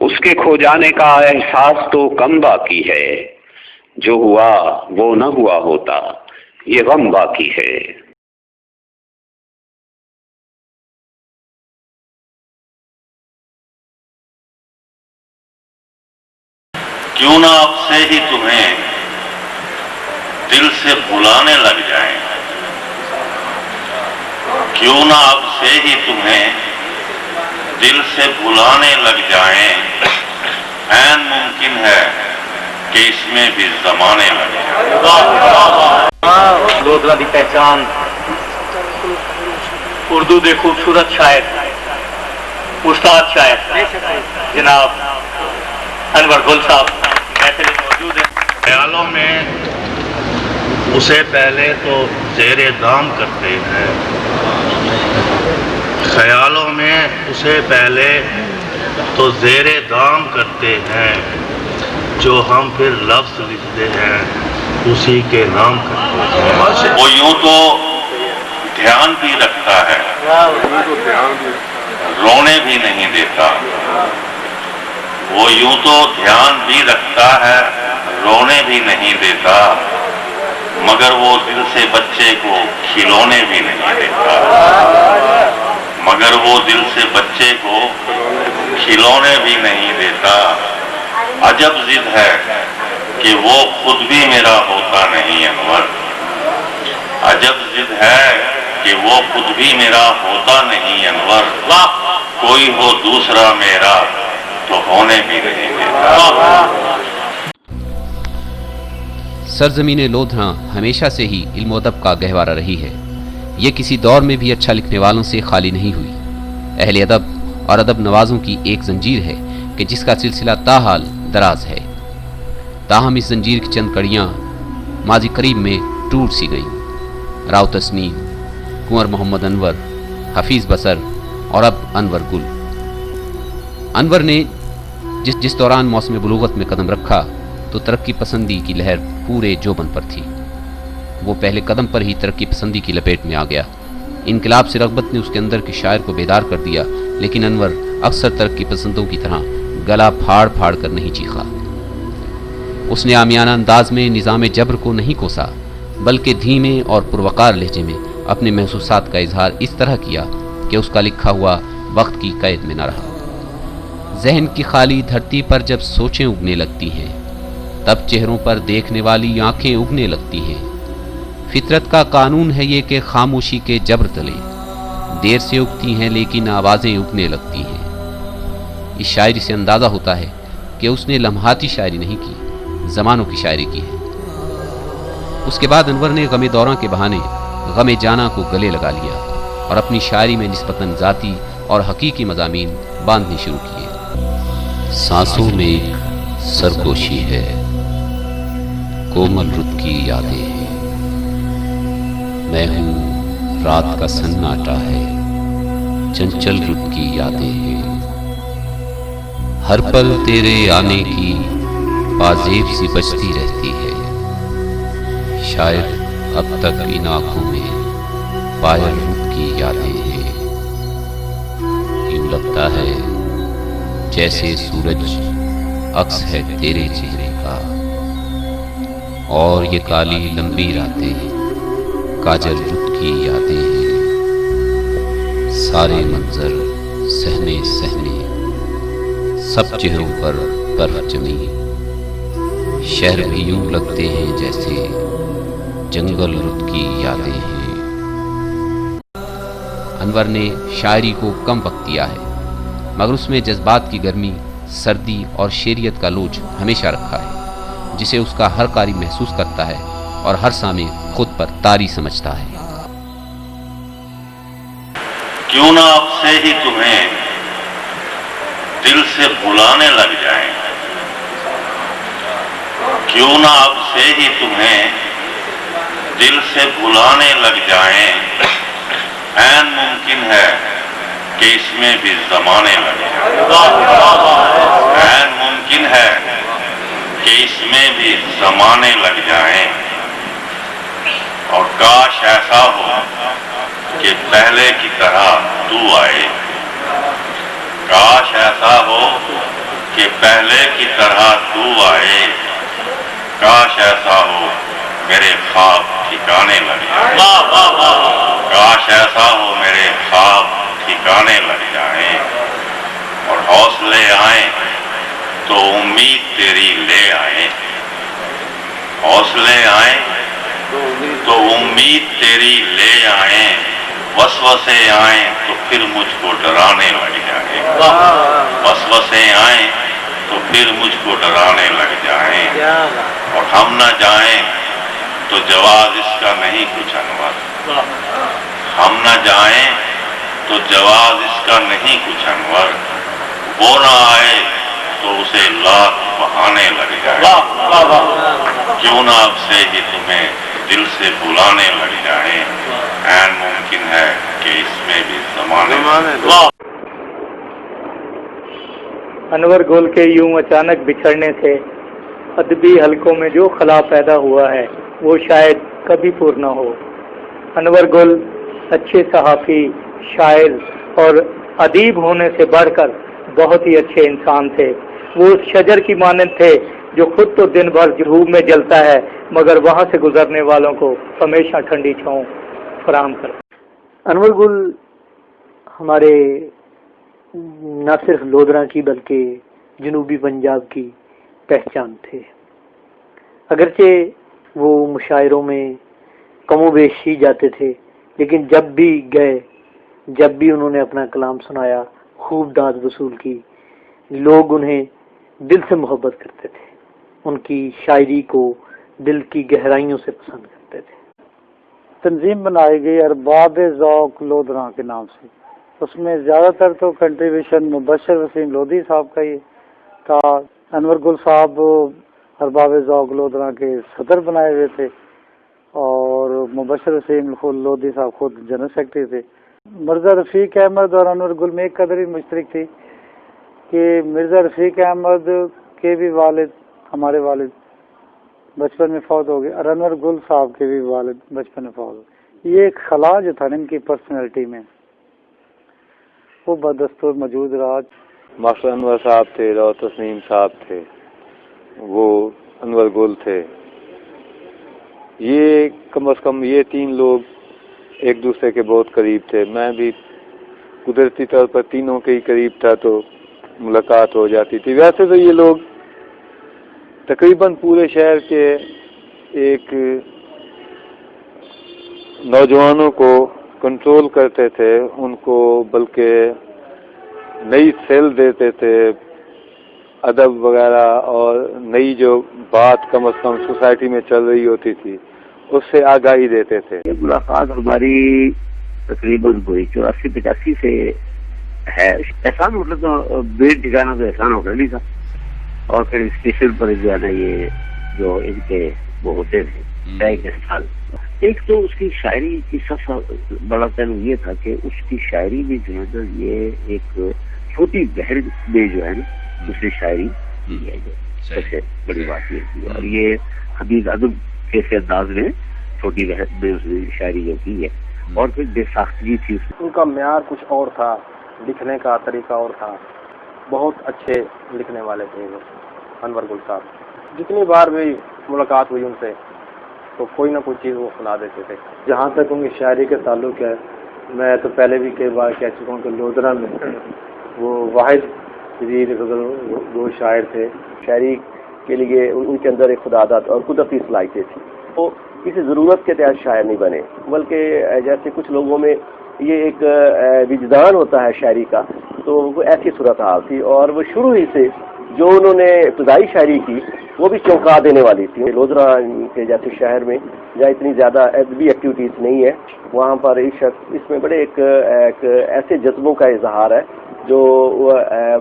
اس کے کھو جانے کا احساس تو کم باقی ہے، جو ہوا وہ نہ ہوا ہوتا، یہ غم باقی ہے۔ کیوں نہ اب سے ہی تمہیں دل سے بلانے لگ جائیں، کیوں نہ اب سے ہی تمہیں دل سے بلانے لگ جائیں، عین ممکن ہے کہ اس میں بھی زمانے لگ جائیں۔ لودھرا دی پہچان اردو دے خوبصورت شاعر استاد شاعر جناب انور گل صاحب محفل میں موجود ہیں۔ خیالوں میں اسے پہلے تو زیر دام کرتے ہیں، خیالوں میں اسے پہلے تو زیر دام کرتے ہیں، جو ہم پھر لفظ لکھتے ہیں اسی کے نام کرتے ہیں۔ وہ یوں تو دھیان بھی رکھتا ہے، رونے بھی نہیں دیتا، وہ یوں تو دھیان بھی رکھتا ہے، رونے بھی نہیں دیتا، مگر وہ دل سے بچے کو کھلونے بھی نہیں دیتا، مگر وہ دل سے بچے کو کھلونے بھی نہیں دیتا۔ عجب ضد ہے کہ وہ خود بھی میرا ہوتا نہیں انور، عجب ضد ہے کہ وہ خود بھی میرا ہوتا نہیں انور، کوئی ہو دوسرا میرا تو ہونے بھی نہیں دیتا۔ سرزمین لودھراں ہمیشہ سے ہی علم و ادب کا گہوارہ رہی ہے۔ یہ کسی دور میں بھی اچھا لکھنے والوں سے خالی نہیں ہوئی۔ اہل ادب اور ادب نوازوں کی ایک زنجیر ہے کہ جس کا سلسلہ تاحال دراز ہے، تاہم اس زنجیر کی چند کڑیاں ماضی قریب میں ٹوٹ سی گئیں۔ راؤ تسنیم، کنور محمد انور، حفیظ بصر اور اب انور گل۔ انور نے جس دوران موسم بلوغت میں قدم رکھا تو ترقی پسندی کی لہر پورے جوبن پر تھی۔ وہ پہلے قدم پر ہی ترقی پسندی کی لپیٹ میں آ گیا۔ انقلاب سے رغبت نے اس کے اندر کے شاعر کو بیدار کر دیا، لیکن انور اکثر ترقی پسندوں کی طرح گلا پھاڑ پھاڑ کر نہیں چیخا۔ اس نے عامیانہ انداز میں نظام جبر کو نہیں کوسا، بلکہ دھیمے اور پروقار لہجے میں اپنے محسوسات کا اظہار اس طرح کیا کہ اس کا لکھا ہوا وقت کی قید میں نہ رہا۔ ذہن کی خالی دھرتی پر جب سوچیں اگنے لگتی ہیں، تب چہروں پر دیکھنے والی آنکھیں اگنے لگتی ہیں۔ فطرت کا قانون ہے یہ کہ خاموشی کے جبر تلے دیر سے اگتی ہیں لیکن آوازیں اگنے لگتی ہیں۔ اس شاعری سے اندازہ ہوتا ہے کہ اس نے لمحاتی شاعری نہیں کی، زمانوں کی شاعری کی ہے۔ اس کے بعد انور نے غم دوراں کے بہانے غم جانا کو گلے لگا لیا اور اپنی شاعری میں نسبتاً ذاتی اور حقیقی مضامین باندھنے شروع کیے۔ سانسوں میں ایک سرگوشی ہے، کومل رت کی یادیں ہیں، میں ہوں رات کا سناٹا ہے، چنچل رت کی یادیں ہیں، ہر پل تیرے آنے کی پازیب سی بجتی رہتی ہے، شاید اب تک ان آنکھوں میں پائل رت کی یادیں ہیں، یوں لگتا ہے جیسے سورج عکس ہے تیرے چہرے کا، اور یہ کالی لمبی راتیں کاجل رت کی یادیں ہیں، سارے منظر سہنے سہنے سب چہروں پر برف جمی، شہر بھی یوں لگتے ہیں جیسے جنگل رت کی یادیں ہیں۔ انور نے شاعری کو کم وقت دیا ہے، مگر اس میں جذبات کی گرمی، سردی اور شعریت کا لوچ ہمیشہ رکھا ہے، جسے اس کا ہر قاری محسوس کرتا ہے اور ہر سامع خود پر طاری سمجھتا ہے۔ کیوں نہ اب سے ہی تمہیں دل سے بلانے لگ جائیں، کیوں نہ اب سے ہی تمہیں دل سے بلانے لگ جائیں، عین ممکن ہے کہ اس میں بھی زمانے لگ جائیں، عین ممکن ہے کہ اس میں بھی زمانے لگ جائیں، اور کاش ایسا ہو کہ پہلے کی طرح تو آئے، کاش ایسا ہو کہ پہلے کی طرح تو آئے، کاش ایسا ہو میرے خواب ٹھکانے لگ جائیں، کاش ایسا ہو میرے خواب ٹھکانے لگ جائیں، اور حوصلے آئیں تو امید تیری لے آئیں، حوصلے آئیں تو امید تیری لے آئیں، وسوسے آئیں تو پھر مجھ کو ڈرانے لگ جائیں، وسوسے آئیں تو پھر مجھ کو ڈرانے لگ جائیں، اور ہم نہ جائیں تو جواز اس کا نہیں کچھ انور، ہم نہ جائیں تو جواز اس کا نہیں کچھ انور، وہ نہ آئے تو اسے لاکھ بہانے لگ جائیں، کیوں نہ اب سے ہی تمہیں دل سے بلانے لگ جائیں، عین ممکن ہے کہ اس میں بھی زمانے انور گل کے یوں اچانک بچھڑنے سے ادبی حلقوں میں جو خلا پیدا ہوا ہے وہ شاید کبھی پور نہ ہو۔ انور گل اچھے صحافی، شاعر اور ادیب ہونے سے بڑھ کر بہت ہی اچھے انسان تھے۔ وہ اس شجر کی مانند تھے جو خود تو دن بھر دھوپ میں جلتا ہے مگر وہاں سے گزرنے والوں کو ہمیشہ ٹھنڈی چھاؤں فراہم کرتا۔ انور گل ہمارے نہ صرف لودھراں کی بلکہ جنوبی پنجاب کی پہچان تھے۔ اگرچہ وہ مشاعروں میں کم و بیش ہی جاتے تھے، لیکن جب بھی گئے، جب بھی انہوں نے اپنا کلام سنایا، خوب داد وصول کی، لوگ انہیں دل سے محبت کرتے تھے، ان کی شاعری کو دل کی گہرائیوں سے پسند کرتے تھے۔ تنظیم بنائی گئی ارباب ذوق لودھراں کے نام سے، اس میں زیادہ تر تو کنٹریبیوشن مبشر وسیم لودھی صاحب کا ہی تھا۔ انور گل صاحب ارباب ذوق لودھراں کے صدر بنائے ہوئے تھے اور مبشر وسیم لودھی صاحب خود جنرل سیکرٹری تھے۔ مرزا رفیق احمد اور انور گل میں ایک قدر ہی مشترک تھی کہ مرزا رفیق احمد کے بھی والد، ہمارے والد بچپن میں فوت ہو گئے، اور انور گل صاحب کے بھی والد بچپن میں فوت ہو گئے۔ یہ ایک خلا جو تھا نا ان کی پرسنالٹی میں، وہ بدستور موجود رہا۔ ماسٹر انور صاحب تھے، راؤ تسنیم صاحب تھے، وہ انور گل تھے، یہ کم از کم یہ تین لوگ ایک دوسرے کے بہت قریب تھے۔ میں بھی قدرتی طور پر تینوں کے ہی قریب تھا تو ملاقات ہو جاتی تھی۔ ویسے تو یہ لوگ تقریباً پورے شہر کے ایک نوجوانوں کو کنٹرول کرتے تھے، ان کو بلکہ نئی سیل دیتے تھے ادب وغیرہ، اور نئی جو بات کم از کم سوسائٹی میں چل رہی ہوتی تھی اس سے آگاہی دیتے تھے۔ یہ ملاقات ہماری تقریباً ہوئی 84-85 سے ہے۔ احسان ہوٹل تو بین ٹھکانا تو احسان ہوٹل ہی تھا، اور پھر اسٹیشن پر جو ہے نا یہ جو ان کے وہ ہوتے تھے ایک سال۔ ایک تو اس کی شاعری کی سب سے بڑا پہلو یہ تھا کہ اس کی شاعری میں جو ہے نا یہ ایک چھوٹی بہر میں جو ہے نا دوسری شاعری کی ہے، جو سب سے بڑی بات یہ تھی، اور یہ حدیث ادب کے انداز میں چھوٹی بہر میں شاعری جو کی ہے، اور پھر بے ساختگی تھی۔ ان کا معیار کچھ اور تھا، لکھنے کا طریقہ اور تھا، بہت اچھے لکھنے والے تھے وہ انور گل صاحب۔ جتنی بار بھی ملاقات ہوئی ان سے تو کوئی نہ کوئی چیز وہ سنا دیتے تھے۔ جہاں تک ان کی شاعری کا تعلق ہے، میں تو پہلے بھی کئی بار کہہ چکا ہوں کہ لودھراں میں وہ واحد جدید وہ شاعر تھے۔ شاعری کے لیے ان کے اندر ایک خداداد اور قدرتی صلاحیتیں تھیں۔ وہ کسی ضرورت کے تحت شاعر نہیں بنے، بلکہ جیسے کچھ لوگوں میں یہ ایک وجدان ہوتا ہے شاعری کا، تو وہ ایسی صورتحال تھی، اور وہ شروع ہی سے جو انہوں نے ابتدائی شاعری کی وہ بھی چونکا دینے والی تھی۔ لودھراں کے جیسے شہر میں جہاں اتنی زیادہ ایڈبی ایکٹیویٹیز نہیں ہے، وہاں پر اس میں بڑے ایک ایسے جذبوں کا اظہار ہے جو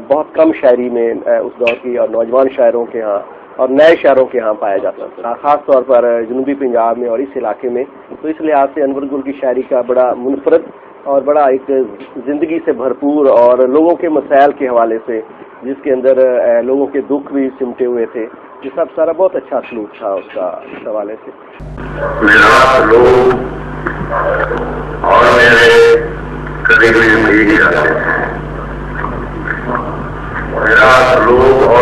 بہت کم شاعری میں اس دور کی اور نوجوان شاعروں کے ہاں اور نئے شاعروں کے ہاں پایا جاتا تھا، خاص طور پر جنوبی پنجاب میں اور اس علاقے میں۔ تو اس لحاظ سے انور گل کی شاعری کا بڑا منفرد اور بڑا ایک زندگی سے بھرپور اور لوگوں کے مسائل کے حوالے سے، جس کے اندر لوگوں کے دکھ بھی سمٹے ہوئے تھے، یہ سب سارا بہت اچھا سلوک تھا اس کا اس حوالے سے۔ میرا لوگ اور میرے قریبی میرا لوگ اور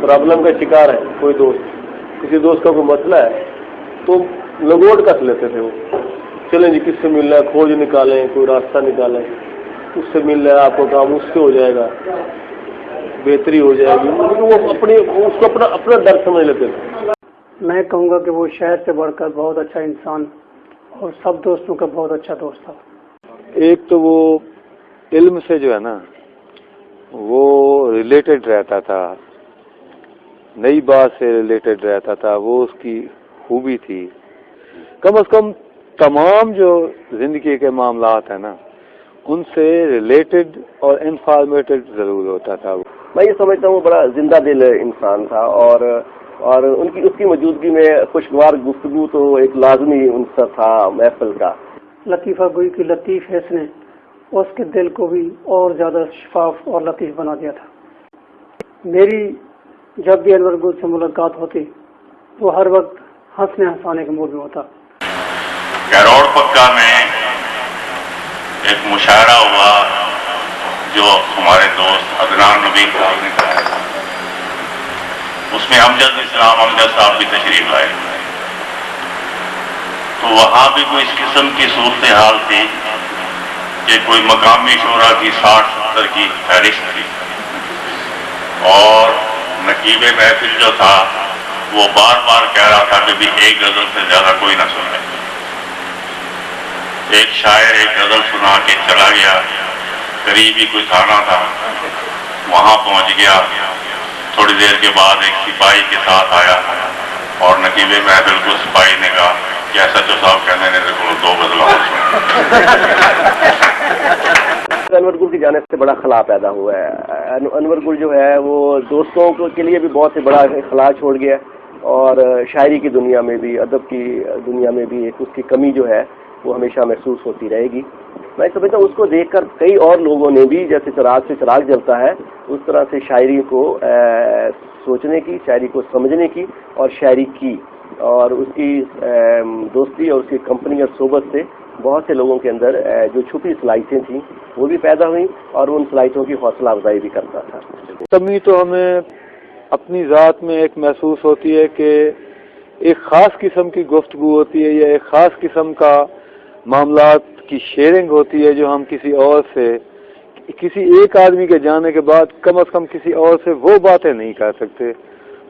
پرابلم کا شکار ہے کوئی دوست, کسی دوست کا کوئی مسئلہ ہے تو لگوٹ کس لیتے تھے وہ, چلیں جی کس سے ملنا ہے, کھوج نکالیں, کوئی راستہ نکالیں, اس سے مل رہا ہے آپ کو کام, اس سے ہو جائے گا, بہتری ہو جائے گی. وہ اس کو اپنا ڈر سمجھ لیتے تھے. میں کہوں گا کہ وہ شہر سے بڑھ کر بہت اچھا انسان اور سب دوستوں کا بہت اچھا دوست تھا. ایک تو وہ علم سے جو ہے نا وہ ریلیٹڈ رہتا تھا, نئی بات سے ریلیٹڈ رہتا تھا, وہ اس کی خوبی تھی. کم از کم تمام جو زندگی کے معاملات ہیں نا ان سے ریلیٹڈ اور انفارمیٹڈ ضرور ہوتا تھا. میں یہ سمجھتا ہوں بڑا زندہ دل انسان تھا, اور اس کی موجودگی میں خوشگوار گفتگو تو ایک لازمی عنصر تھا محفل کا. لطیفہ گوئی کی لطیف حس نے اس کے دل کو بھی اور زیادہ شفاف اور لطیف بنا دیا تھا. میری جب بھی انور گل سے ملاقات ہوتی وہ ہر وقت ہنسنے ہنسانے کے موڈ میں ہوتا. کروڑ پکا میں ایک مشاعرہ ہوا جو ہمارے دوست عدنان نبی صاحب نے کرایا تھا. اس میں امجد صاحب بھی تشریف لائے. تو وہاں بھی کوئی اس قسم کی صورتحال تھی کہ کوئی مقامی شعراء کی 60-70 کی فہرست تھی, اور نقیب محفل جو تھا وہ بار بار کہہ رہا تھا کہ بھی ایک غزل سے زیادہ کوئی نہ سنے. ایک شاعر ایک غزل سنا کے چلا گیا, قریب ہی کوئی تھانہ تھا, وہاں پہنچ گیا. تھوڑی دیر کے بعد ایک سپاہی کے ساتھ آیا اور نقیب محفل کو سپاہی نے کہا کہ ایسا جو صاحب کہنے نے دیکھو 2 غزل اور سنا. انور گل کی جانب سے بڑا خلا پیدا ہوا ہے. انور گل جو ہے وہ دوستوں کے لیے بھی بہت سے بڑا خلا چھوڑ گیا, اور شاعری کی دنیا میں بھی, ادب کی دنیا میں بھی ایک اس کی کمی جو ہے وہ ہمیشہ محسوس ہوتی رہے گی. میں سمجھتا ہوں اس کو دیکھ کر کئی اور لوگوں نے بھی, جیسے چراغ سے چراغ جلتا ہے, اس طرح سے شاعری کو سوچنے کی, شاعری کو سمجھنے کی اور شاعری کی, اور اس کی دوستی اور اس کی کمپنی اور صحبت سے بہت سے لوگوں کے اندر جو چھپی صلاحیتیں تھیں وہ بھی پیدا ہوئیں, اور ان صلاحیتوں کی حوصلہ افزائی بھی کرتا تھا. کمی تو ہمیں اپنی ذات میں ایک محسوس ہوتی ہے کہ ایک خاص قسم کی گفتگو ہوتی ہے, یا ایک خاص قسم کا معاملات کی شیئرنگ ہوتی ہے جو ہم کسی اور سے, کسی ایک آدمی کے جانے کے بعد کم از کم کسی اور سے وہ باتیں نہیں کر سکتے,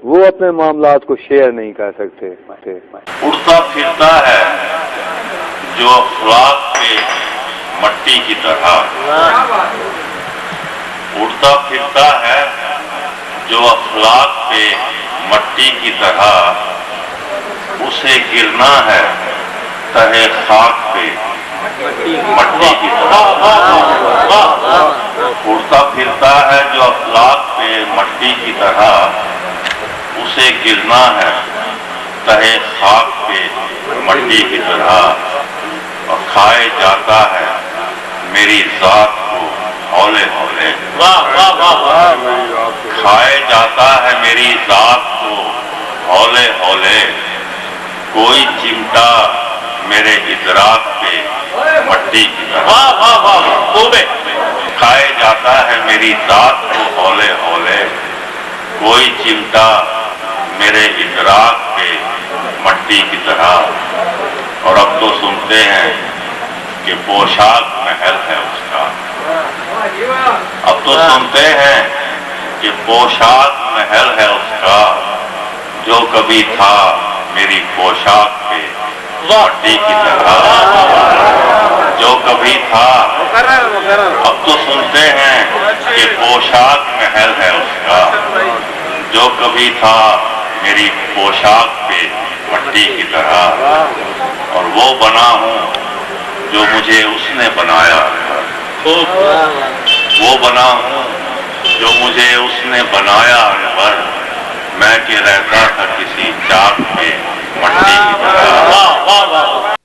وہ اپنے معاملات کو شیئر نہیں کر سکتے. اڑتا پھرتا ہے جو اخلاق پہ مٹی کی طرح, اڑتا پھرتا ہے جو اخلاق پہ مٹی کی طرح, اسے گرنا ہے تہے خاک پہ مٹی کی طرح. اڑتا پھرتا ہے جو اخلاق پہ مٹی کی طرح, اسے گرنا ہے تہے خاک پہ مٹی کی طرح, اور کھائے جاتا ہے میری ذات کو ہولے ہولے, کھائے جاتا ہے میری ذات کو ہولے ہولے, کوئی چمٹا میرے ادراک پہ مٹی کی طرح. کھائے جاتا ہے میری ذات کو ہولے ہولے, کوئی چمٹا میرے ادراک پہ مٹی کی طرح. اور اب تو سنتے ہیں کہ پوشاک محل ہے اس کا, اب تو سنتے ہیں کہ پوشاک محل ہے اس کا, جو کبھی تھا میری پوشاک پہ مٹی کی طرح, جو کبھی تھا. اب تو سنتے ہیں کہ پوشاک محل ہے اس کا, جو کبھی تھا میری پوشاک پہ مٹی کی طرح. اور وہ بنا ہوں جو مجھے اس نے بنایا, وہ بنا ہوں جو مجھے اس نے بنایا پر, میں کہ رہتا تھا کسی چاک پہ مٹی کی طرح.